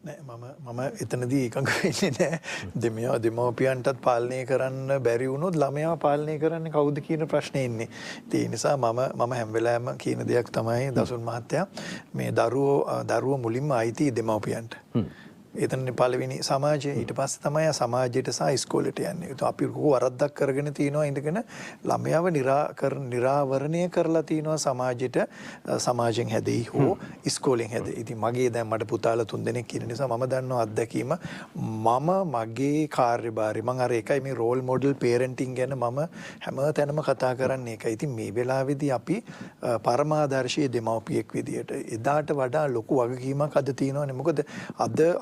නෑ මම එතනදී එකඟ වෙන්නේ නෑ දෙමව්පියන්ටත් පාලනය කරන්න බැරි වුණොත් ළමයා පාලනය කරන්නේ කවුද කියන ප්‍රශ්නේ ඉන්නේ. ඒ නිසා මම හැම වෙලාවෙම කියන දෙයක් තමයි දසුන් මහත්තයා මේ දරුවෝ මුලින්ම අයිති දෙමව්පියන්ට. එතනනේ පළවෙනි සමාජය ඊට පස්සේ තමයි සමාජයට සහ ඉස්කෝලේට යන්නේ. ඒත් අපි වරද්දක් කරගෙන තිනවා ඉඳගෙන ළමයාව නිරාවරණය කරලා තිනවා සමාජයෙන් හැදෙයි හෝ ඉස්කෝලෙන් හැදෙයි. ඉතින් මගේ දැන් මට පුතාලා 3 දෙනෙක් ඉන්න නිසා මම දන්නවා අත්දැකීම මම මගේ කාර්යභාරය මම අර එකයි මේ රෝල් මොඩල් පේරන්ටින් ගැන මම හැම තැනම කතා කරන්නේ ඒකයි. ඉතින් මේ වෙලාවේදී අපි පරමාදර්ශී දෙමව්පියෙක් විදියට එදාට වඩා ලොකු වගකීමක් අද තියෙනවානේ. මොකද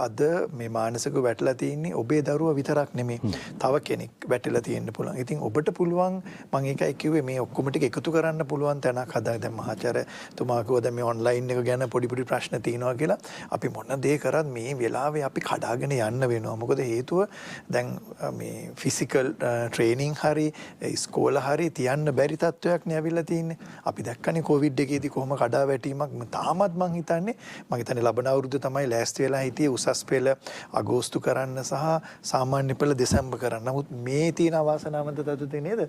අද මේ මානසික වැටලා තියෙන්නේ ඔබේ දරුවා විතරක් නෙමෙයි. තව කෙනෙක් වැටලා තියෙන්න පුළුවන්. ඉතින් ඔබට පුළුවන් මම ඒකයි කිව්වේ මේ ඔක්කොම ටික එකතු කරන්න පුළුවන් තැනක් හදා දැන් මහාචාර්යතුමා කිව්වා දැන් මේ ඔන්ලයින් එක ගැන පොඩි ප්‍රශ්න තියෙනවා කියලා. අපි මොන දේ කරත් මේ වෙලාවේ අපි කඩාගෙන යන්න වෙනවා. මොකද හේතුව දැන් මේ ෆිසිකල් ට්‍රේනින් හරි ඉස්කෝල හරි තියන්න බැරි තත්වයක් නේ ඇවිල්ලා තියෙන්නේ. අපි දැක්කනේ කොවිඩ් එකේදී කොහොම කඩා වැටීමක් තාමත් මං හිතන්නේ ලබන අවුරුද්ද තමයි ලෑස්ති වෙලා හිටියේ උසස් පෙළ අගෝස්තු කරන්න සහ සාමාන්‍ය පෙළ දෙසැම්බර් කරන්න. නමුත් මේ තියෙන අවාසනාවන්ත තත්ත්වය නේද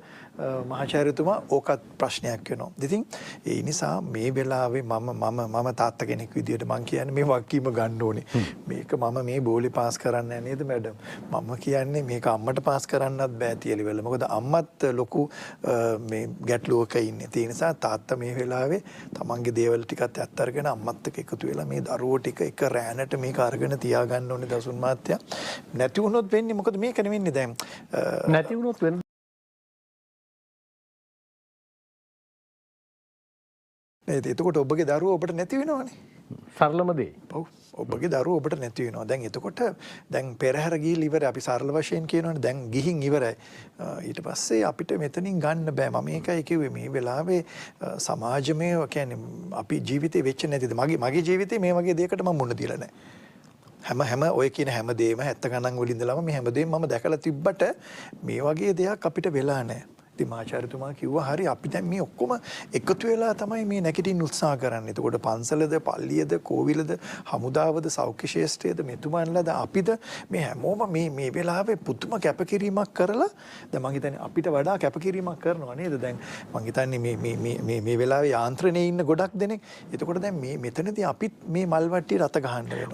මහාචාර්යතුමා ඕකත් ප්‍රශ්නයක් වෙනවා. ඉතින් ඒ නිසා මේ වෙලාවේ මම තාත්තා කෙනෙක් විදියට මම කියන්නේ මේ වගකීම ගන්න ඕනේ. මේක මම මේ බෝලේ පාස් කරන්නේ නේද මැඩම්? මම කියන්නේ මේක අම්මට පාස් කරන්නත් බෑ තියලිවල. මොකද අම්මත් ලොකු මේ ගැටලුවක ඉන්නේ. ඒ නිසා තාත්තා මේ වෙලාවේ තමන්ගේ දේවල් ටිකත් අත්අරගෙන අම්මත් එක්ක එකතු වෙලා මේ දරුවෝ ටික එක රැනට මේක අරගෙන තියාගන්න ඕනේ දසුන් මාත්‍යා. නැති වුණොත් වෙන්නේ මොකද මේක නෙවෙන්නේ දැන් නැති වුණොත් වෙන්නේ නේද? එතකොට ඔබගේ දරුවෝ ඔබට නැති වෙනවනේ. සරලම දේ. ඔව්. ඔබගේ දරුවෝ ඔබට නැති වෙනවා. දැන් එතකොට දැන් පෙරහැර ගිහින් ඉවරයි. අපි සරල වශයෙන් කියනවනේ දැන් ගිහින් ඉවරයි. ඊට පස්සේ අපිට මෙතනින් ගන්න බෑ. මම ඒකයි කිව්වේ මේ වෙලාවේ සමාජමය කියන්නේ අපි ජීවිතේ වෙච්ච නැතිද? මගේ ජීවිතේ මේ වගේ දෙයකට මම මුණ දීලා නැහැ. හැම ඔය කියන හැම දෙයක්ම 70 ගණන් වල ඉඳලාම මේ හැම දෙයක්ම මම දැකලා තිබ්බට මේ වගේ දෙයක් අපිට වෙලා නැහැ. ඉතින් මාචාර්යතුමා කිව්වා හරි අපි දැන් මේ ඔක්කොම එකතු වෙලා තමයි මේ නැගිටින්න උත්සාහ කරන්නේ. එතකොට පන්සලද, පල්ලියද, කෝවිලද, හමුදාවද, සෞඛ්‍ය ශාස්ත්‍රයේද, මෙතුමන්ලාද අපිද මේ හැමෝම මේ වෙලාවේ පුදුම කැපකිරීමක් කරලා දැන් මං හිතන්නේ අපිට වඩා කැපකිරීමක් කරනවා නේද? දැන් මං හිතන්නේ මේ වෙලාවේ යාන්ත්‍රණයේ ඉන්න ගොඩක් දෙනෙක්. එතකොට දැන් මේ මෙතනදී අපිත් මේ මල් වට්ටිය රත ගහන්න වෙනවා.